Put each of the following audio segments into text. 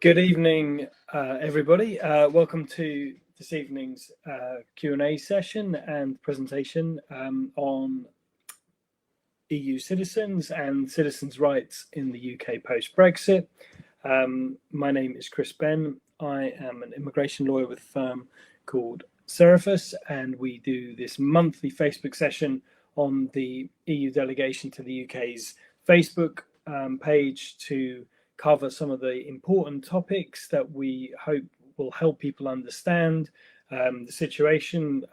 Good evening, everybody. Welcome to this evening's Q&A session and presentation on EU citizens and citizens' rights in the UK post-Brexit. My name is Chris Ben. I am an immigration lawyer with a firm called Serifus, and we do this monthly Facebook session on the EU delegation to the UK's Facebook page to cover some of the important topics that we hope will help people understand the situation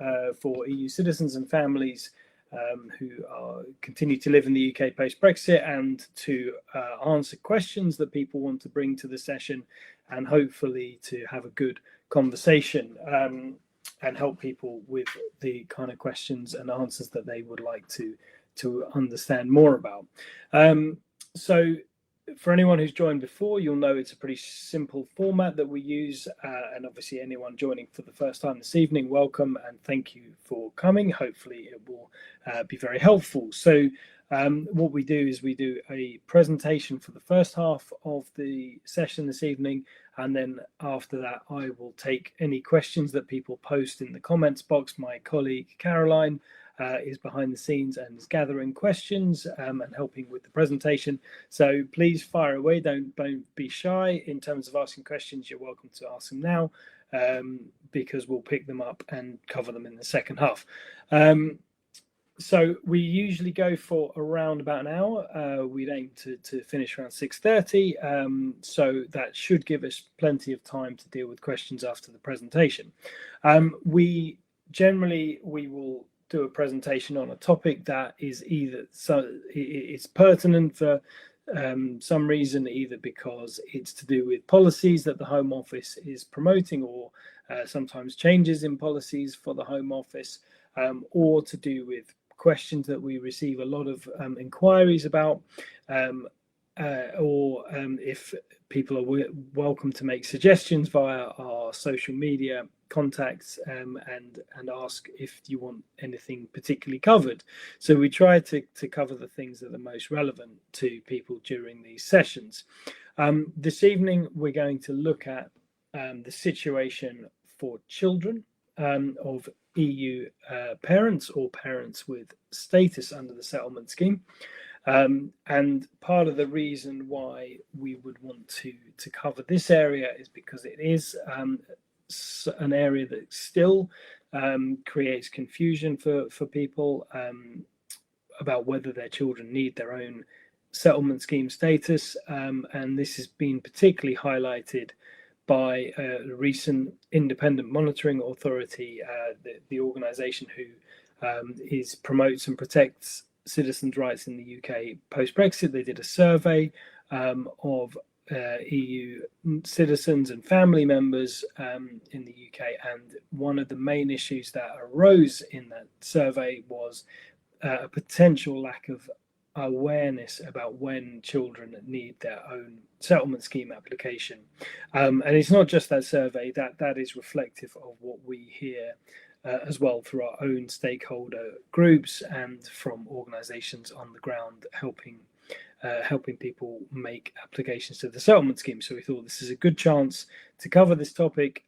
for EU citizens and families who continue to live in the UK post-Brexit, and to answer questions that people want to bring to the session, and hopefully to have a good conversation and help people with the kind of questions and answers that they would like to understand more about. So for anyone who's joined before, you'll know it's a pretty simple format that we use, and obviously anyone joining for the first time this evening, welcome and thank you for coming. Hopefully it will be very helpful. So what we do is we do a presentation for the first half of the session this evening, and then after that I will take any questions that people post in the comments box. My colleague Caroline is behind the scenes and is gathering questions and helping with the presentation. So please fire away, don't be shy in terms of asking questions. You're welcome to ask them now, because we'll pick them up and cover them in the second half. So we usually go for around about an hour. We'd aim to finish around 6:30, so that should give us plenty of time to deal with questions after the presentation. We will do a presentation on a topic that is either it's pertinent for some reason, either because it's to do with policies that the Home Office is promoting, or sometimes changes in policies for the Home Office, or to do with questions that we receive a lot of inquiries about, or if people are welcome to make suggestions via our social media contacts, and ask if you want anything particularly covered. So we try to cover the things that are most relevant to people during these sessions. This evening we're going to look at the situation for children of EU parents or parents with status under the settlement scheme. And part of the reason why we would want to cover this area is because it is an area that still creates confusion for people about whether their children need their own settlement scheme status, and this has been particularly highlighted by a recent independent monitoring authority, the organisation who promotes and protects citizens' rights in the UK post-Brexit. They did a survey of EU citizens and family members in the UK, and one of the main issues that arose in that survey was a potential lack of awareness about when children need their own settlement scheme application. And it's not just that survey, that is reflective of what we hear as well through our own stakeholder groups and from organisations on the ground helping people make applications to the settlement scheme. So we thought this is a good chance to cover this topic.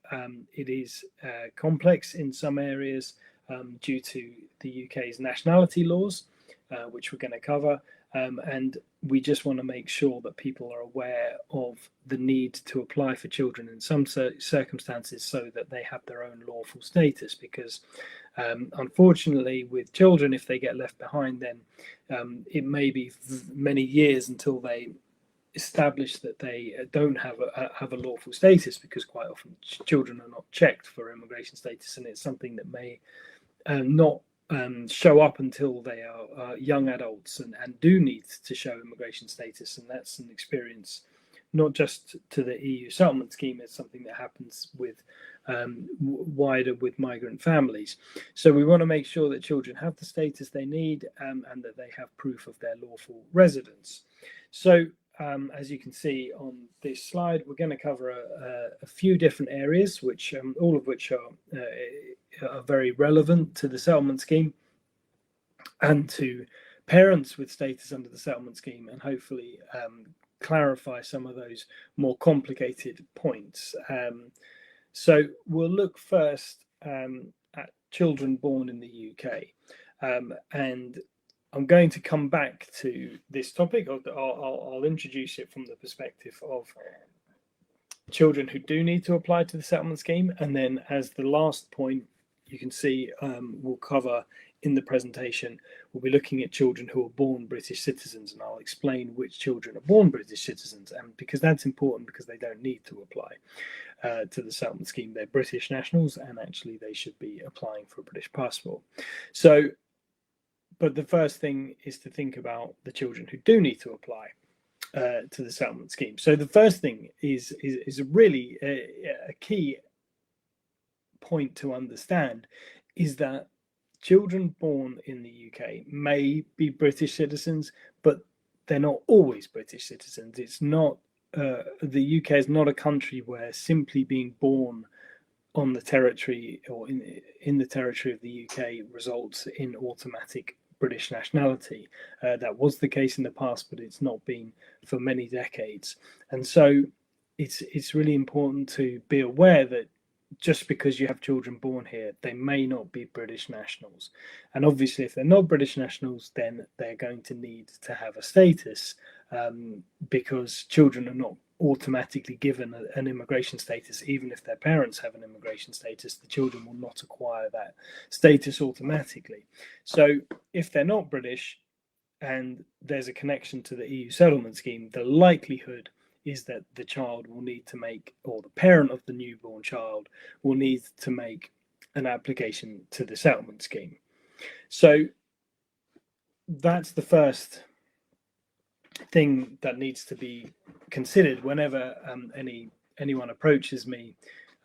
It is complex in some areas due to the UK's nationality laws, which we're going to cover, and we just want to make sure that people are aware of the need to apply for children in some circumstances so that they have their own lawful status, because unfortunately with children, if they get left behind, then it may be many years until they establish that they don't have a lawful status, because quite often children are not checked for immigration status, and it's something that may not show up until they are young adults and do need to show immigration status. And that's an experience not just to the EU settlement scheme, it's something that happens with wider with migrant families. So we want to make sure that children have the status they need, and that they have proof of their lawful residence. So as you can see on this slide, we're going to cover a few different areas, which all of which are very relevant to the settlement scheme and to parents with status under the settlement scheme, and hopefully clarify some of those more complicated points. So we'll look first at children born in the UK, and I'm going to come back to this topic. I'll introduce it from the perspective of children who do need to apply to the settlement scheme, and then as the last point you can see we'll cover in the presentation, we'll be looking at children who are born British citizens, and I'll explain which children are born British citizens, and because that's important, because they don't need to apply to the settlement scheme. They're British nationals, and actually they should be applying for a British passport. So, but the first thing is to think about the children who do need to apply to the settlement scheme. So the first thing is really a key point to understand, is that children born in the UK may be British citizens, but they're not always British citizens. It's not the UK is not a country where simply being born on the territory or in the territory of the UK results in automatic British nationality. That was the case in the past, but it's not been for many decades. And so it's really important to be aware that just because you have children born here, they may not be British nationals. And obviously, if they're not British nationals, then they're going to need to have a status, because children are not automatically given an immigration status. Even if their parents have an immigration status, the children will not acquire that status automatically. So if they're not British and there's a connection to the EU settlement scheme, the likelihood is that the child will need to make, or the parent of the newborn child will need to make an application to the settlement scheme. So that's the first thing that needs to be considered whenever anyone approaches me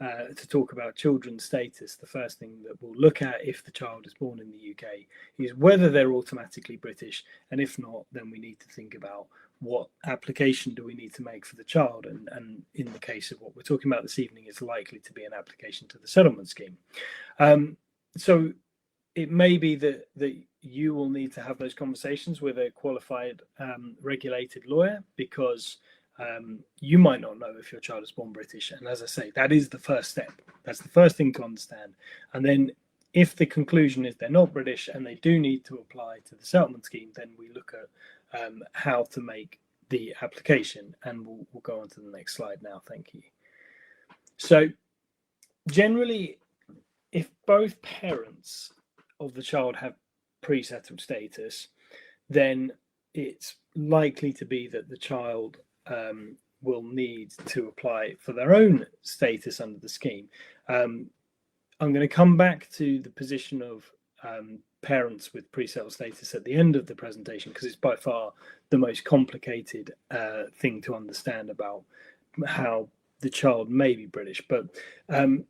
to talk about children's status. The first thing that we'll look at, if the child is born in the UK, is whether they're automatically British, and if not, then we need to think about what application do we need to make for the child, and in the case of what we're talking about this evening, it's likely to be an application to the settlement scheme. So it may be that you will need to have those conversations with a qualified regulated lawyer, because you might not know if your child is born British. And as I say, that is the first step. That's the first thing to understand. And then if the conclusion is they're not British and they do need to apply to the settlement scheme, then we look at how to make the application. And we'll go on to the next slide now. Thank you. So generally, if both parents of the child have pre-settled status, then it's likely to be that the child will need to apply for their own status under the scheme. I'm going to come back to the position of parents with pre-settled status at the end of the presentation, because it's by far the most complicated thing to understand about how the child may be British. But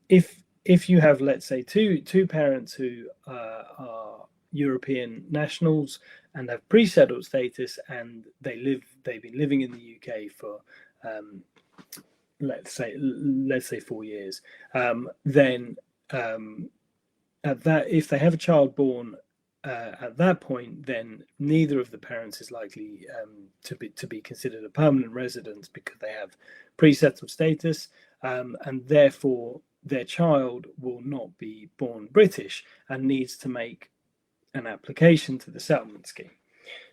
if you have, let's say, two parents who are European nationals and have pre-settled status, and they've been living in the UK for let's say 4 years, then at that, if they have a child born at that point, then neither of the parents is likely to be considered a permanent resident, because they have pre-settled status, and therefore their child will not be born British and needs to make an application to the settlement scheme.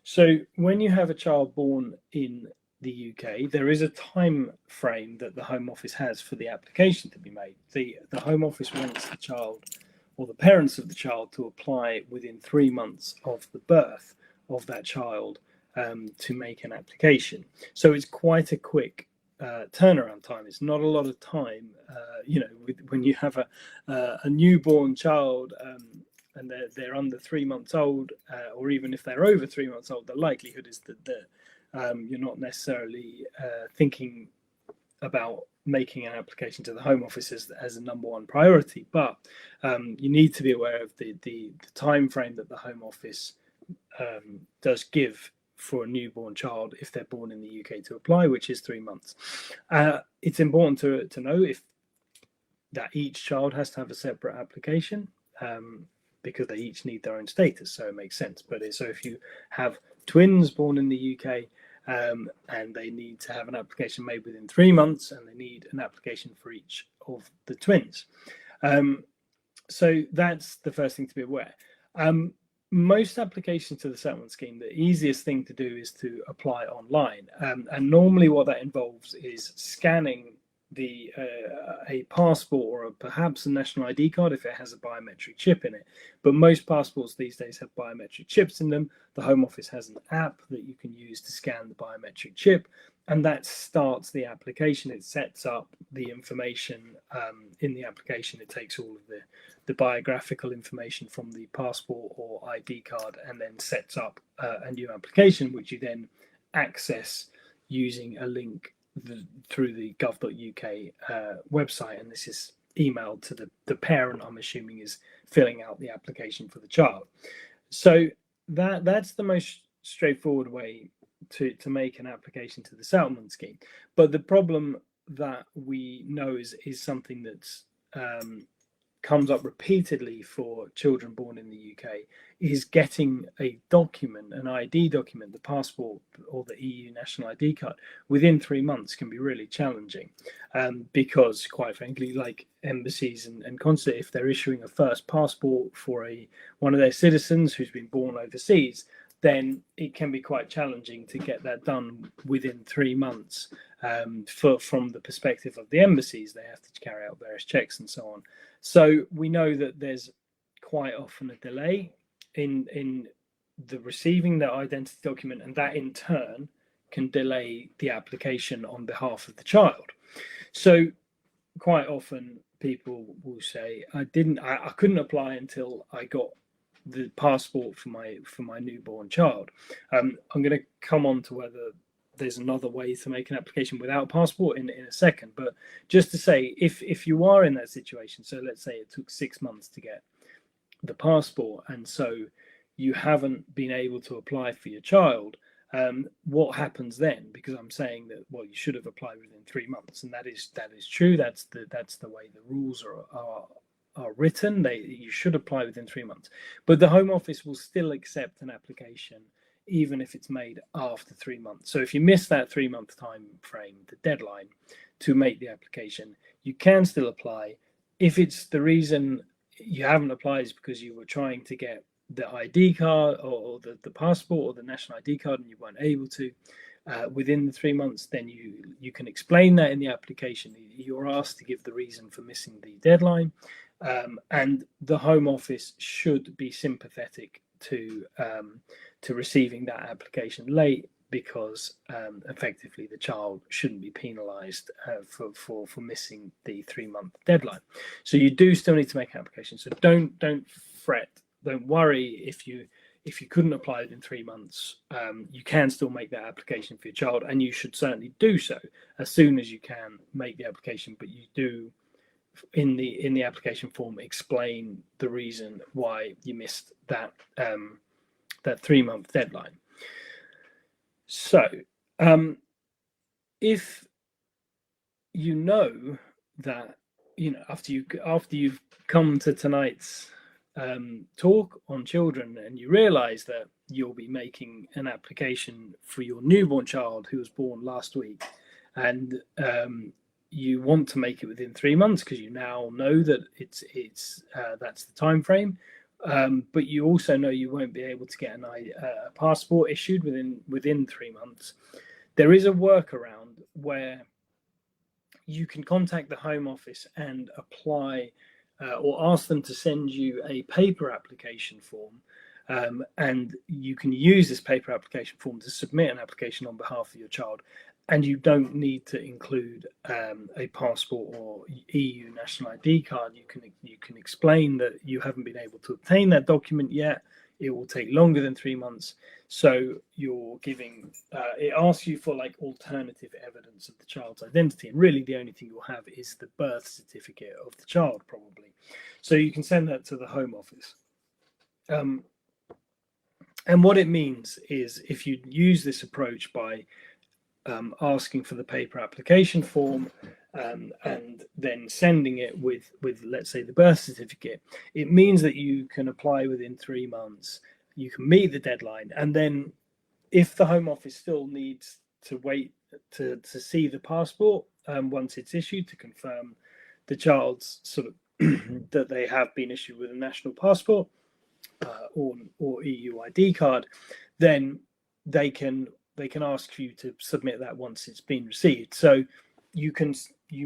So when you have a child born in the UK, there is a time frame that the Home Office has for the application to be made. The Home Office wants the child, or the parents of the child, to apply within 3 months of the birth of that child to make an application. So it's quite a quick turnaround time. It's not a lot of time, when you have a newborn child and they're under 3 months old, or even if they're over 3 months old, the likelihood is that you're not necessarily thinking about making an application to the Home Office as a number one priority. But you need to be aware of the time frame that the Home Office does give for a newborn child if they're born in the UK to apply, which is 3 months. It's important to know that each child has to have a separate application, because they each need their own status, so it makes sense. But so if you have twins born in the UK, and they need to have an application made within 3 months, and they need an application for each of the twins. So that's the first thing to be aware. Most applications to the settlement scheme, the easiest thing to do is to apply online, and normally what that involves is scanning a passport, or perhaps a national ID card if it has a biometric chip in it. But most passports these days have biometric chips in them. The Home Office has an app that you can use to scan the biometric chip, and that starts the application. It sets up the information in the application. It takes all of the biographical information from the passport or ID card, and then sets up a new application, which you then access using a link through the gov.uk website. And this is emailed to the parent, I'm assuming, is filling out the application for the child. So that's the most straightforward way to make an application to the settlement scheme. But the problem that we know is something that's comes up repeatedly for children born in the UK, is getting a document, an ID document, the passport or the EU national ID card, within 3 months can be really challenging, because, quite frankly, like embassies and consulate, if they're issuing a first passport for one of their citizens who's been born overseas, then it can be quite challenging to get that done within 3 months. From the perspective of the embassies, they have to carry out various checks and so on. So we know that there's quite often a delay in the receiving that identity document, and that in turn can delay the application on behalf of the child. So quite often people will say, I couldn't apply until I got the passport for my newborn child. I'm going to come on to whether there's another way to make an application without a passport in a second, but just to say, if you are in that situation, so let's say it took 6 months to get the passport, and so you haven't been able to apply for your child, what happens then? Because I'm saying that, well, you should have applied within 3 months, and that is true. That's the way the rules are written. You should apply within 3 months, but the Home Office will still accept an application even if it's made after 3 months. So if you miss that 3 month time frame, the deadline to make the application, you can still apply. If it's the reason you haven't applied is because you were trying to get the ID card or the passport or the national ID card and you weren't able to within the 3 months, then you can explain that in the application. You're asked to give the reason for missing the deadline, and the Home Office should be sympathetic to receiving that application late, because effectively the child shouldn't be penalised for missing the 3 month deadline. So you do still need to make an application. So don't fret, don't worry if you couldn't apply it in 3 months. You can still make that application for your child, and you should certainly do so as soon as you can make the application. But you do, in the application form, explain the reason why you missed that 3 month deadline. So if you know that, after you've come to tonight's talk on children, and you realize that you'll be making an application for your newborn child who was born last week, and you want to make it within 3 months because you now know that it's that's the time frame, but you also know you won't be able to get a passport issued within 3 months. There is a workaround where you can contact the Home Office and apply or ask them to send you a paper application form, and you can use this paper application form to submit an application on behalf of your child, and you don't need to include a passport or EU national ID card. You can explain that you haven't been able to obtain that document yet. It will take longer than 3 months. So you're giving, it asks you for like alternative evidence of the child's identity. And really the only thing you'll have is the birth certificate of the child, probably. So you can send that to the Home Office. And what it means is, if you use this approach by asking for the paper application form and then sending it with let's say the birth certificate, it means that you can apply within 3 months, you can meet the deadline, and then if the Home Office still needs to wait to see the passport once it's issued to confirm the child's sort of that they have been issued with a national passport or EU ID card, then they can ask you to submit that once it's been received. So you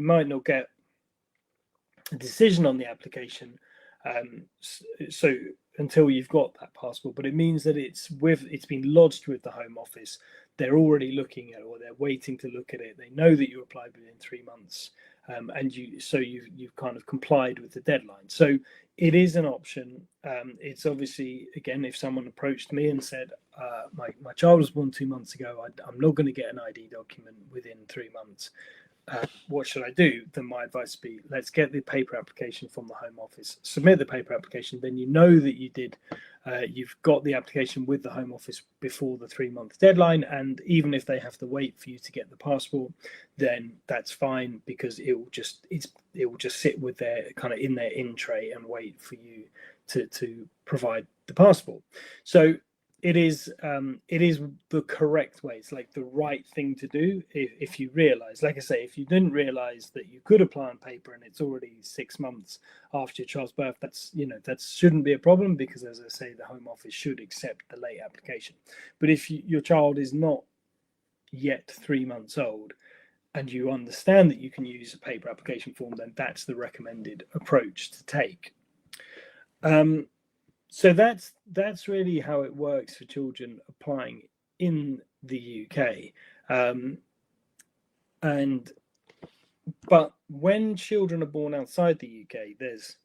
might not get a decision on the application so until you've got that passport, but it means that it's been lodged with the Home Office. They're already looking at it, or they're waiting to look at it. They know that you applied within 3 months, and you've kind of complied with the deadline. So it is an option. It's obviously, again, if someone approached me and said, my child was born 2 months ago, I'm not going to get an ID document within 3 months. What should I do? Then my advice would be, let's get the paper application from the Home Office, submit the paper application, then you know that you've got the application with the Home Office before the 3 month deadline. And even if they have to wait for you to get the passport, then that's fine, because it will just sit with their kind of in their in tray and wait for you to provide the passport. So it is the correct way. It's like the right thing to do if you realize, like I say, if you didn't realize that you could apply on paper and it's already 6 months after your child's birth, that shouldn't be a problem, because, as I say, the Home Office should accept the late application. But if your child is not yet 3 months old and you understand that you can use a paper application form, then that's the recommended approach to take. So that's really how it works for children applying in the UK. But when children are born outside the UK, there's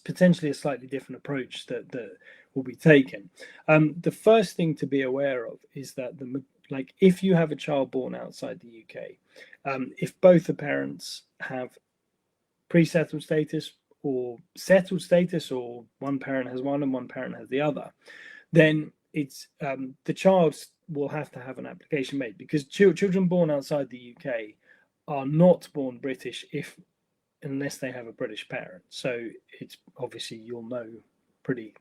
potentially a slightly different approach that will be taken. The first thing to be aware of is that if you have a child born outside the UK, if both the parents have pre-settled status or settled status, or one parent has one and one parent has the other, then it's the child will have to have an application made, because children born outside the UK are not born British unless they have a British parent. So it's obviously, you'll know pretty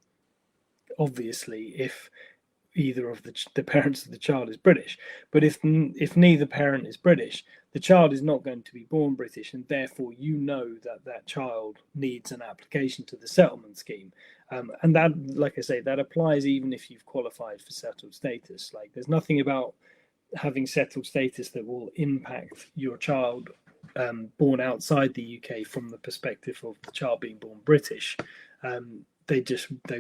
obviously if either of the parents of the child is British. But if neither parent is British, the child is not going to be born British, and therefore you know that child needs an application to the settlement scheme. And that, like I say, that applies even if you've qualified for settled status. Like, there's nothing about having settled status that will impact your child born outside the UK from the perspective of the child being born British. They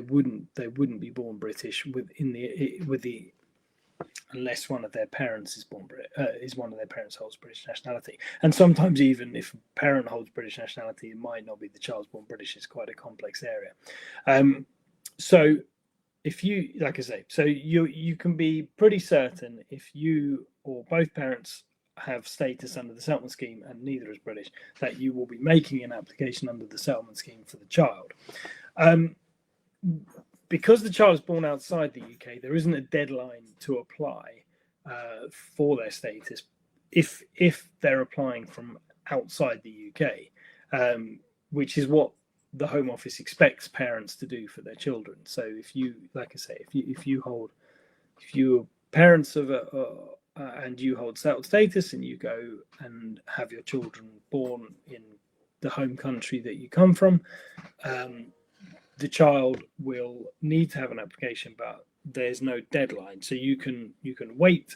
wouldn't be born British unless one of their parents one of their parents holds British nationality. And sometimes even if a parent holds British nationality, it might not be the child's born British. It's quite a complex area. So if you, like I say, so you can be pretty certain, if you or both parents have status under the settlement scheme and neither is British, that you will be making an application under the settlement scheme for the child. Because the child is born outside the UK, there isn't a deadline to apply for their status if they're applying from outside the UK, which is what the Home Office expects parents to do for their children. So if you, like I say, if you're parents of and you hold settled status and you go and have your children born in the home country that you come from, the child will need to have an application, but there's no deadline. So you can wait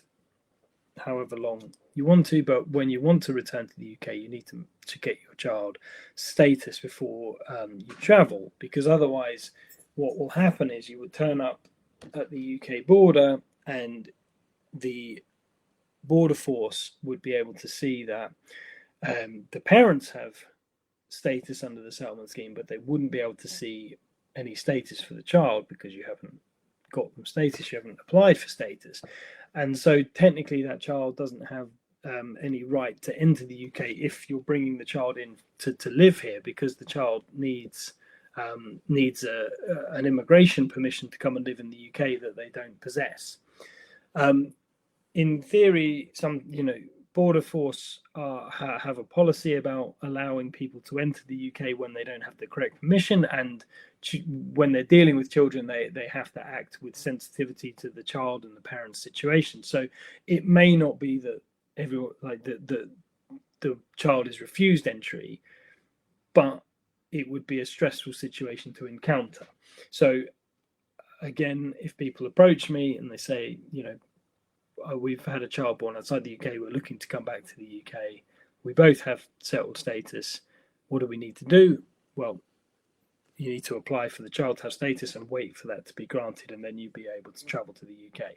however long you want to, but when you want to return to the UK, you need to get your child status before you travel, because otherwise what will happen is you would turn up at the UK border and the border force would be able to see that the parents have status under the settlement scheme, but they wouldn't be able to see any status for the child because you haven't got them status, you haven't applied for status. And so technically that child doesn't have any right to enter the UK if you're bringing the child in to live here, because the child needs an immigration permission to come and live in the UK that they don't possess. In theory, Border Force have a policy about allowing people to enter the UK when they don't have the correct permission, and when they're dealing with children, they have to act with sensitivity to the child and the parent's situation. So it may not be that everyone, like the child is refused entry, but it would be a stressful situation to encounter. So again, if people approach me and they say, you know, oh, we've had a child born outside the UK, we're looking to come back to the UK, we both have settled status, what do we need to do? Well, you need to apply for the child to have status and wait for that to be granted, and then you'll be able to travel to the UK.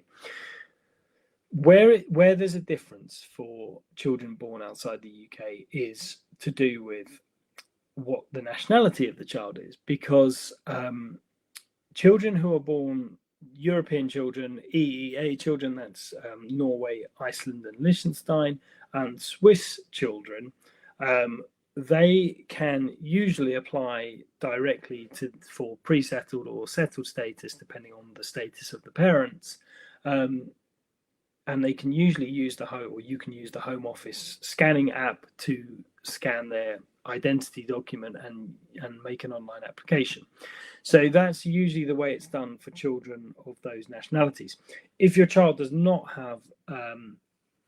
Where there's a difference for children born outside the UK is to do with what the nationality of the child is, because children who are born, European children, EEA children, that's Norway, Iceland, and Liechtenstein, and Swiss children, they can usually apply directly for pre-settled or settled status, depending on the status of the parents. And they can usually use you can use the Home Office scanning app to scan their identity document and make an online application. So that's usually the way it's done for children of those nationalities. If your child does not have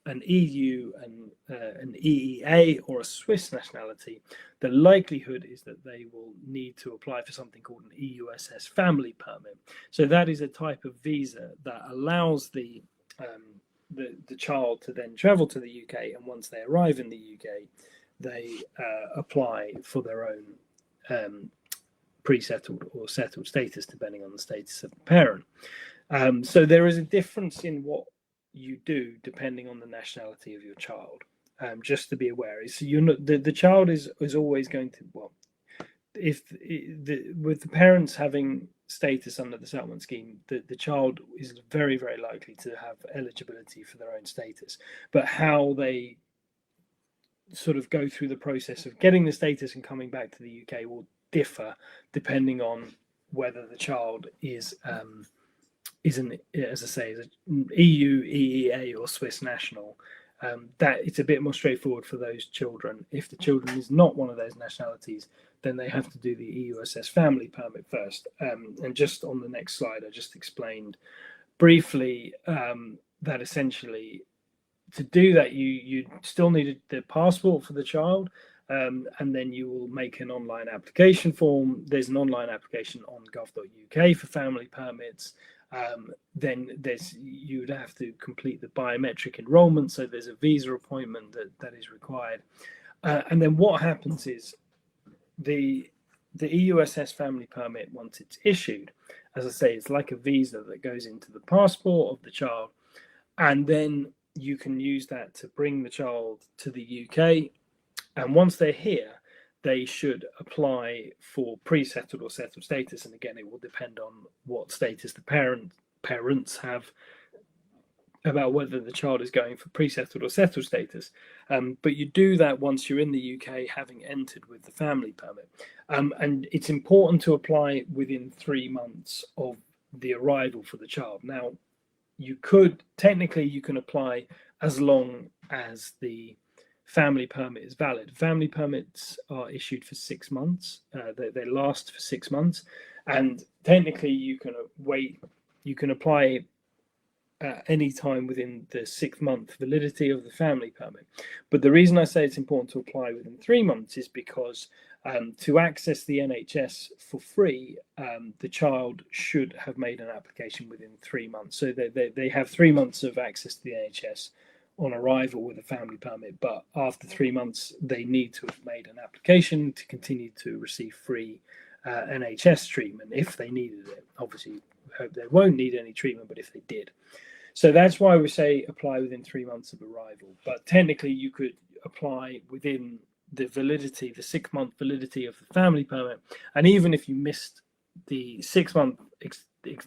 an EU and an EEA or a Swiss nationality, the likelihood is that they will need to apply for something called an EUSS family permit. So that is a type of visa that allows the child to then travel to the UK, and once they arrive in the UK, they apply for their own pre-settled or settled status, depending on the status of the parent. So there is a difference in what you do depending on the nationality of your child. Just to be aware, so the child is always going to, well, with the parents having status under the settlement scheme, the child is very, very likely to have eligibility for their own status. But how they sort of go through the process of getting the status and coming back to the UK will differ depending on whether the child is an, as I say, is an EU, EEA, or Swiss national. That it's a bit more straightforward for those children. If the children is not one of those nationalities, then they have to do the EUSS family permit first. And just on the next slide, I just explained briefly that essentially to do that, you still need the passport for the child, and then you will make an online application form. There's an online application on gov.uk for family permits. Then you would have to complete the biometric enrolment, so there's a visa appointment that is required. And then what happens is the EUSS family permit, once it's issued, as I say, it's like a visa that goes into the passport of the child, and then you can use that to bring the child to the UK. And once they're here, they should apply for pre-settled or settled status. And again, it will depend on what status the parents have about whether the child is going for pre-settled or settled status. But you do that once you're in the UK, having entered with the family permit. And it's important to apply within 3 months of the arrival for the child. Now, you can apply as long as the family permit is valid. Family permits are issued for 6 months. They last for 6 months, and technically you can apply any time within the 6-month validity of the family permit. But the reason I say it's important to apply within 3 months is because to access the NHS for free, the child should have made an application within 3 months. So they have 3 months of access to the NHS on arrival with a family permit, but after 3 months, they need to have made an application to continue to receive free NHS treatment if they needed it. Obviously, we hope they won't need any treatment, but if they did. So that's why we say apply within 3 months of arrival. But technically, you could apply within the 6-month validity of the family permit. And even if you missed the 6-month,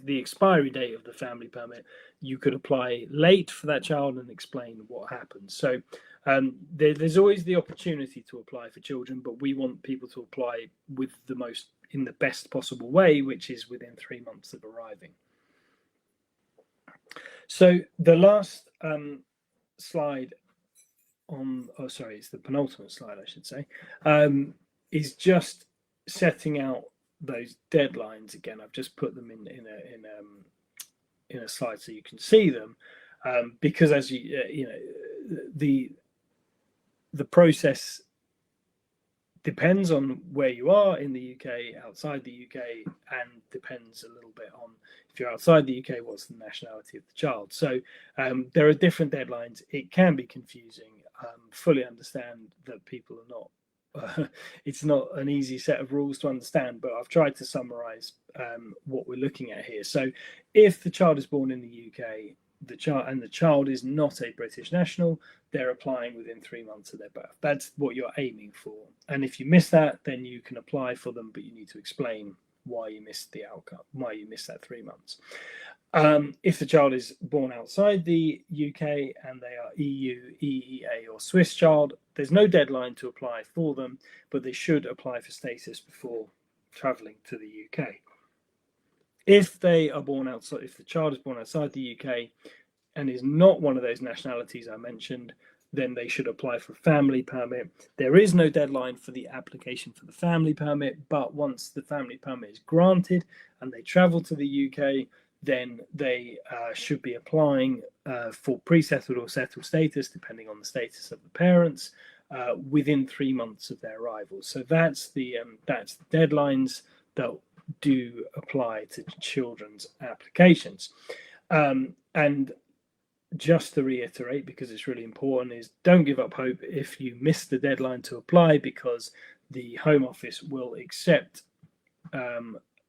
the expiry date of the family permit, you could apply late for that child and explain what happened. So there's always the opportunity to apply for children, but we want people to apply in the best possible way, which is within 3 months of arriving. So the last slide on, oh sorry, it's the penultimate slide, I should say, is just setting out those deadlines. Again, I've just put them in a slide so you can see them, because as you know, the process depends on where you are in the UK, outside the UK, and depends a little bit on, if you're outside the UK, what's the nationality of the child. So there are different deadlines. It can be confusing. Fully understand that people are not, it's not an easy set of rules to understand, but I've tried to summarize what we're looking at here. So if the child is born in the UK, the child is not a British national, they're applying within 3 months of their birth. That's what you're aiming for. And if you miss that, then you can apply for them, but you need to explain why you missed the outcome, why you missed that 3 months. If the child is born outside the UK and they are EU, EEA, or Swiss child, there's no deadline to apply for them, but they should apply for status before travelling to the UK. If they are born outside, if the child is born outside the UK and is not one of those nationalities I mentioned, then they should apply for a family permit. There is no deadline for the application for the family permit, but once the family permit is granted and they travel to the UK, then they should be applying for pre-settled or settled status, depending on the status of the parents, within 3 months of their arrival. So that's the deadlines that do apply to children's applications. And just to reiterate, because it's really important, is don't give up hope if you miss the deadline to apply, because the Home Office will accept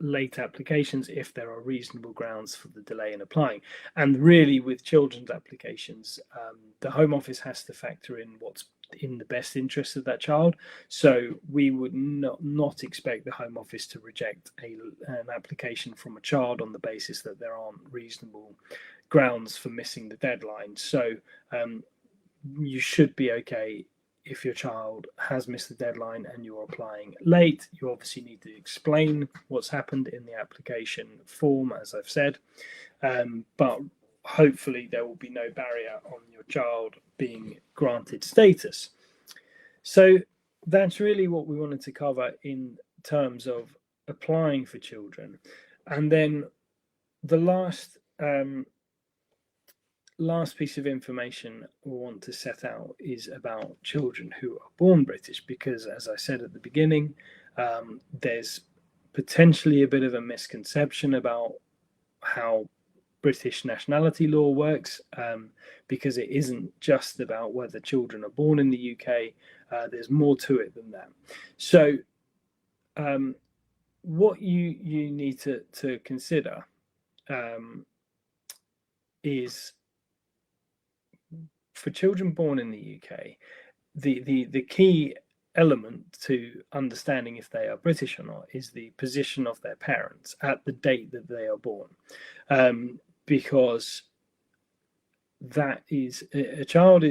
late applications if there are reasonable grounds for the delay in applying. And really, with children's applications, the Home Office has to factor in what's in the best interest of that child. So we would not expect the Home Office to reject an application from a child on the basis that there aren't reasonable grounds for missing the deadline. So you should be okay if your child has missed the deadline and you're applying late. You obviously need to explain what's happened in the application form, as I've said, but hopefully there will be no barrier on your child being granted status. So that's really what we wanted to cover in terms of applying for children. And then the last piece of information we want to set out is about children who are born British, because as I said at the beginning, there's potentially a bit of a misconception about how British nationality law works, because it isn't just about whether children are born in the UK. There's more to it than that. So what you need to consider is, for children born in the UK, the key element to understanding if they are British or not is the position of their parents at the date that they are born, because that is, a child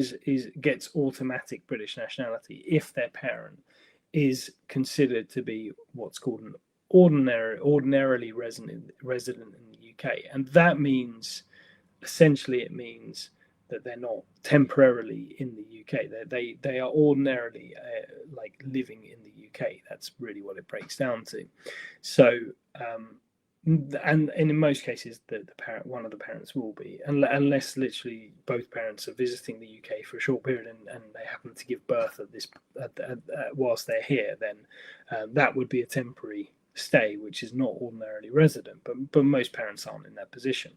gets automatic British nationality if their parent is considered to be what's called an ordinarily resident in the UK, and that means essentially it means that they're not temporarily in the UK. They are ordinarily like living in the UK. That's really what it breaks down to. So, and in most cases, one of the parents will be, unless literally both parents are visiting the UK for a short period and they happen to give birth whilst they're here, then that would be a temporary stay, which is not ordinarily resident. But most parents aren't in that position.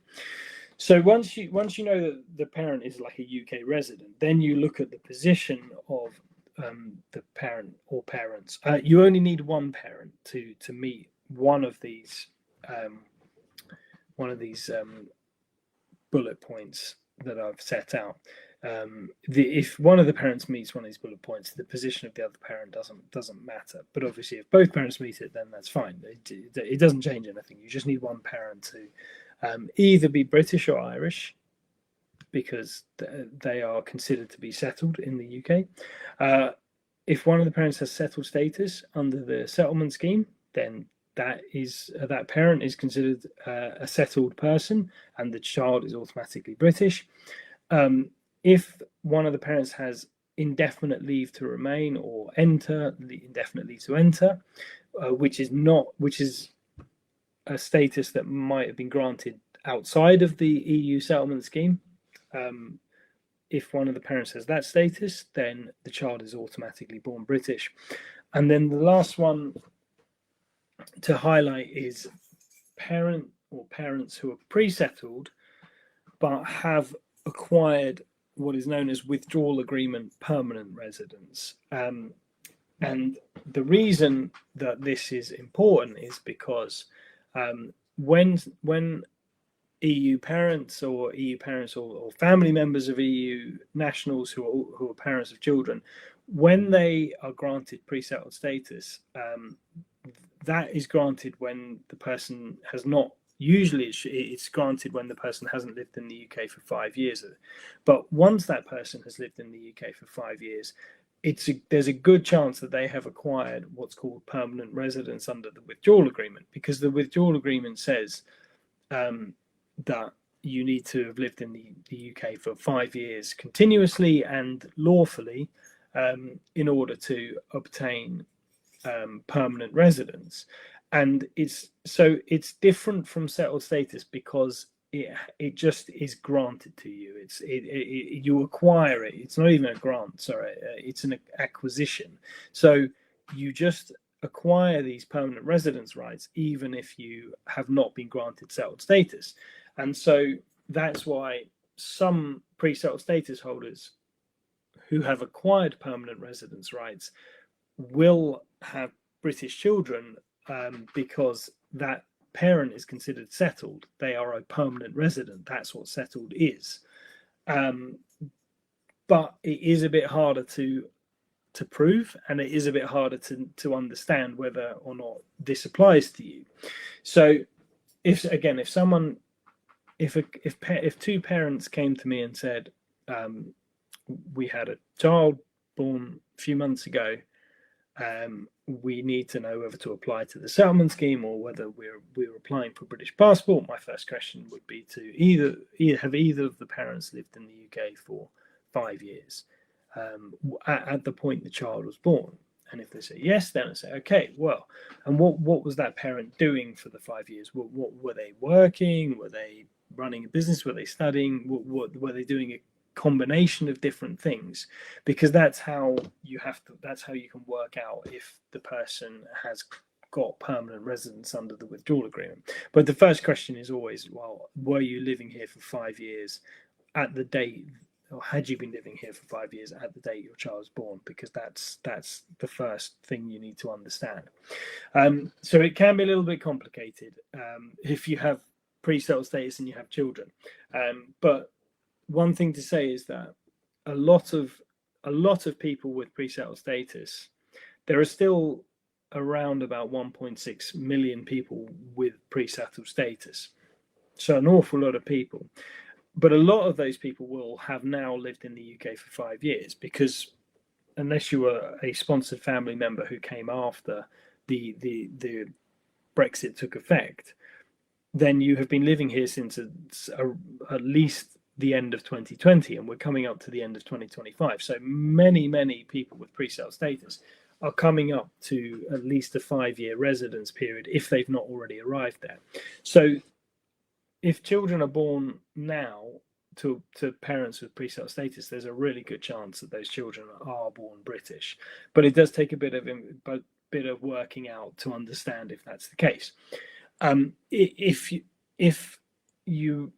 So once you know that the parent is like a UK resident, then you look at the position of the parent or parents. You only need one parent to meet one of these bullet points that I've set out. If one of the parents meets one of these bullet points, the position of the other parent doesn't matter. But obviously, if both parents meet it, then that's fine. It doesn't change anything. You just need one parent to either be British or Irish, because they are considered to be settled in the UK. If one of the parents has settled status under the settlement scheme, then that parent is considered a settled person, and the child is automatically British. If one of the parents has indefinite leave to remain or enter the indefinite leave to enter, which is a status that might have been granted outside of the EU settlement scheme. If one of the parents has that status, then the child is automatically born British. And then the last one to highlight is parents who are pre-settled but have acquired what is known as withdrawal agreement permanent residence. And the reason that this is important is because when EU parents or family members of EU nationals who are parents of children, when they are granted pre-settled status, that is granted when the person has not. Usually, it's granted when the person hasn't lived in the UK for 5 years. But once that person has lived in the UK for 5 years, there's a good chance that they have acquired what's called permanent residence under the withdrawal agreement, because the withdrawal agreement says that you need to have lived in the UK for 5 years continuously and lawfully in order to obtain permanent residence. And it's different from settled status because it just is granted to you. You acquire it. It's not even a grant, sorry. It's an acquisition. So you just acquire these permanent residence rights even if you have not been granted settled status. And so that's why some pre-settled status holders who have acquired permanent residence rights will have British children because that parent is considered settled. They are a permanent resident. That's what settled is. But it is a bit harder to prove, and it is a bit harder to understand whether or not this applies to you. So if two parents came to me and said, we had a child born a few months ago, we need to know whether to apply to the settlement scheme or whether we're applying for a British passport, my first question would be to either of the parents lived in the UK for 5 years at the point the child was born. And if they say yes, then I say, okay, well, and what was that parent doing for the 5 years? What were they working? Were they running a business? Were they studying? What were they doing? A combination of different things, because that's how you can work out if the person has got permanent residence under the withdrawal agreement. But the first question is always, well, were you living here for 5 years at the date, or had you been living here for 5 years at the date your child was born? Because that's the first thing you need to understand. So it can be a little bit complicated if you have pre-settled status and you have children, but one thing to say is that a lot of people with pre-settled status, there are still around about 1.6 million people with pre-settled status. So an awful lot of people. But a lot of those people will have now lived in the UK for 5 years, because unless you were a sponsored family member who came after the Brexit took effect, then you have been living here since at least the end of 2020, and we're coming up to the end of 2025. So many people with pre-settled status are coming up to at least a 5-year residence period if they've not already arrived there. So if children are born now to parents with pre-settled status, there's a really good chance that those children are born British. But it does take a bit of working out to understand if that's the case. If you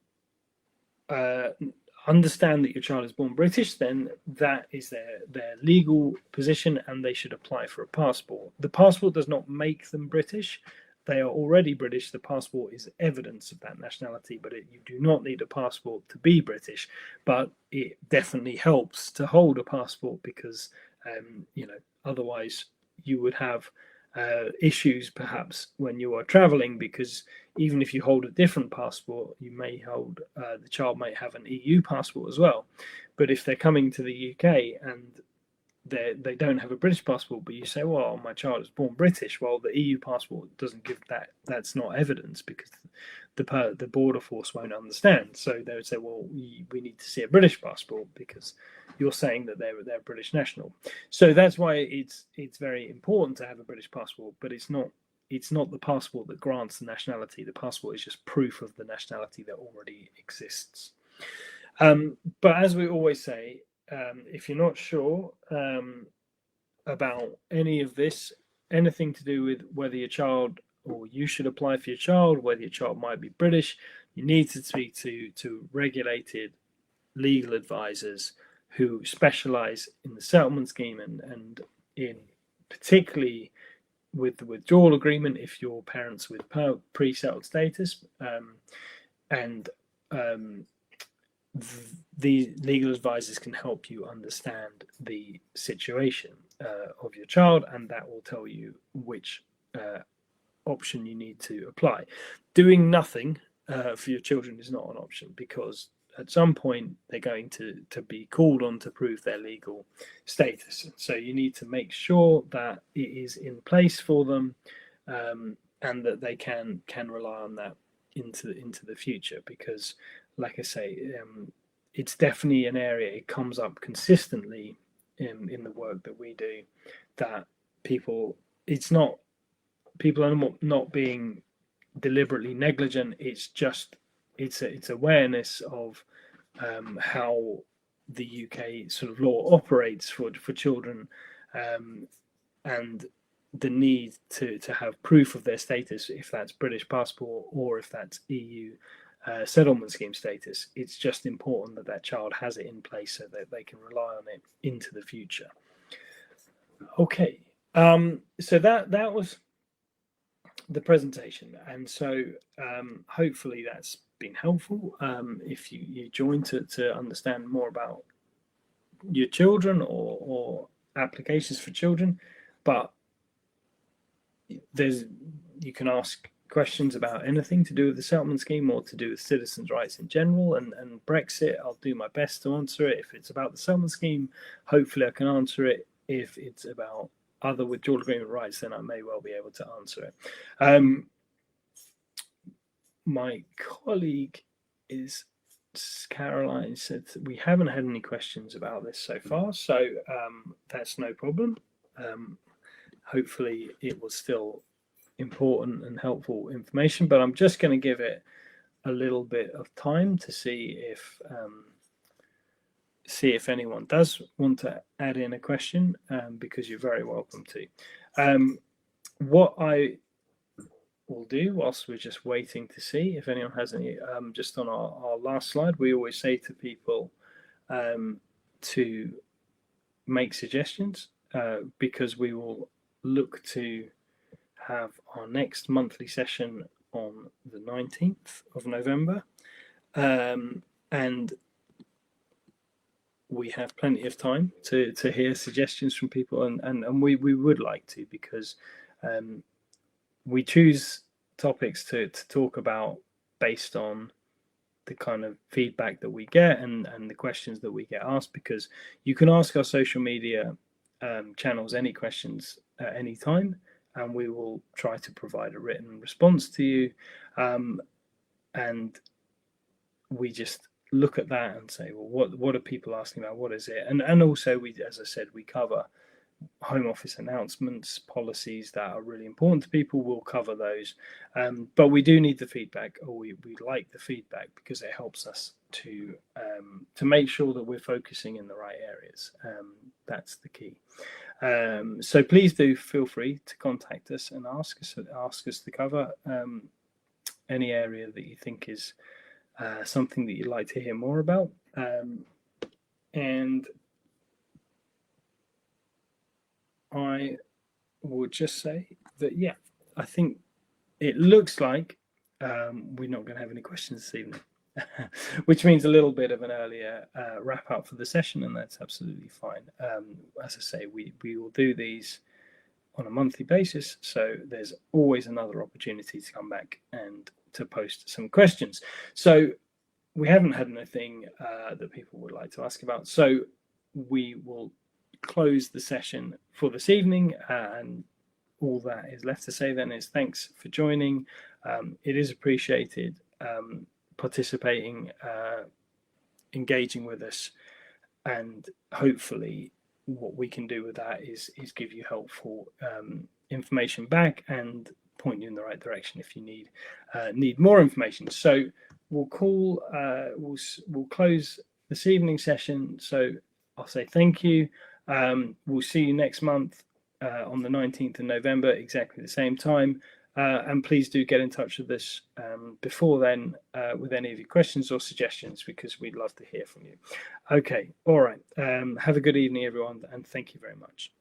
understand that your child is born British, then that is their legal position, and they should apply for a passport. The passport does not make them British. They are already British. The passport is evidence of that nationality, but you do not need a passport to be British. But it definitely helps to hold a passport, because otherwise you would have issues perhaps when you are traveling, because even if you hold a different passport, you may hold the child might have an EU passport as well. But if they're coming to the UK and they don't have a British passport, but you say, well, my child is born British, well, the EU passport doesn't give that. That's not evidence, because the border force won't understand. So they would say, well, we need to see a British passport because you're saying that they're British national. So that's why it's very important to have a British passport, but it's not the passport that grants the nationality. The passport is just proof of the nationality that already exists. But as we always say, if you're not sure about any of this, anything to do with whether your child or you should apply for your child, whether your child might be British, you need to speak to regulated legal advisors who specialize in the settlement scheme and in particularly with the withdrawal agreement if your parents with pre-settled status, and the legal advisors can help you understand the situation of your child, and that will tell you which option you need to apply. Doing nothing for your children is not an option, because at some point they're going to be called on to prove their legal status. So you need to make sure that it is in place for them, and that they can rely on that into the future. Because, like I say, it's definitely an area, it comes up consistently in the work that we do, that people are not being deliberately negligent. It's just it's awareness of how the UK sort of law operates for children, and the need to have proof of their status, if that's British passport or if that's EU settlement scheme status. It's just important that child has it in place so that they can rely on it into the future. Okay, so that was the presentation, and so hopefully that's been helpful if you join to understand more about your children or applications for children. But you can ask questions about anything to do with the settlement scheme or to do with citizens' rights in general, and Brexit. I'll do my best to answer it. If it's about the settlement scheme, hopefully I can answer it. If it's about other withdrawal agreement rights, then I may well be able to answer it. My colleague is Caroline, said that we haven't had any questions about this so far, so that's no problem. Hopefully it was still important and helpful information, but I'm just going to give it a little bit of time to see if anyone does want to add in a question, because you're very welcome to. What I will do whilst we're just waiting to see if anyone has any, just on our last slide, we always say to people to make suggestions, because we will look to have our next monthly session on the 19th of November, and we have plenty of time to hear suggestions from people, and we would like to, because we choose topics to talk about based on the kind of feedback that we get and the questions that we get asked, because you can ask our social media channels any questions at any time, and we will try to provide a written response to you, and we just look at that and say, well, what are people asking about, what is it, and also we, as I said, we cover Home Office announcements, policies that are really important to people. We'll cover those, but we do need the feedback, or we like the feedback, because it helps us to make sure that we're focusing in the right areas. That's the key. So please do feel free to contact us and ask us to cover any area that you think is something that you'd like to hear more about. And I would just say that, yeah, I think it looks like we're not going to have any questions this evening, which means a little bit of an earlier wrap up for the session, and that's absolutely fine. As I say, we will do these on a monthly basis, so there's always another opportunity to come back and to post some questions. So we haven't had anything that people would like to ask about, so we will close the session for this evening, and all that is left to say then is thanks for joining. It is appreciated participating, engaging with us, and hopefully what we can do with that is give you helpful information back and point you in the right direction if you need more information. So we'll close this evening session. So I'll say thank you. We'll see you next month on the 19th of November, exactly the same time. And please do get in touch with us before then with any of your questions or suggestions, because we'd love to hear from you. Okay, all right. Have a good evening, everyone, and thank you very much.